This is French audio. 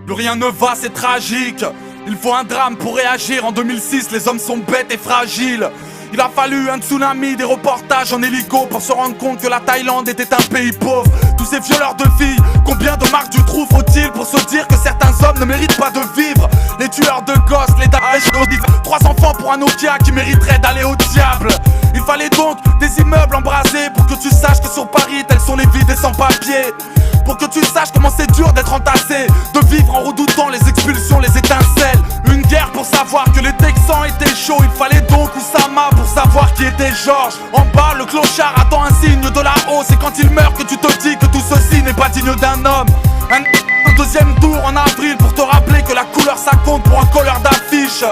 Plus rien ne va, c'est tragique. Il faut un drame pour réagir. En 2006, les hommes sont bêtes et fragiles. Il a fallu un tsunami, des reportages en hélico pour se rendre compte que la Thaïlande était un pays pauvre. Tous ces violeurs de filles, combien de marques du trou faut-il pour se dire que certains hommes ne méritent pas de vivre? Les tueurs de gosses, les dames, 3 enfants pour un Nokia qui mériterait d'aller au diable. Il fallait donc des immeubles embrasés pour que tu saches que sur Paris, tels sont les vides et sans-papiers. Pour que tu saches comment c'est dur d'être entassé, de vivre en redoutant les expulsions, les étincelles. Une guerre pour savoir que les Texans étaient chauds. Il fallait donc Oussama pour savoir qui était Georges. En bas, le clochard attend un signe de la hausse. Et quand il meurt que tu te dis que tout ceci n'est pas digne d'un homme. Un deuxième tour en avril pour te rappeler que la couleur ça compte pour un colleur d'affiche.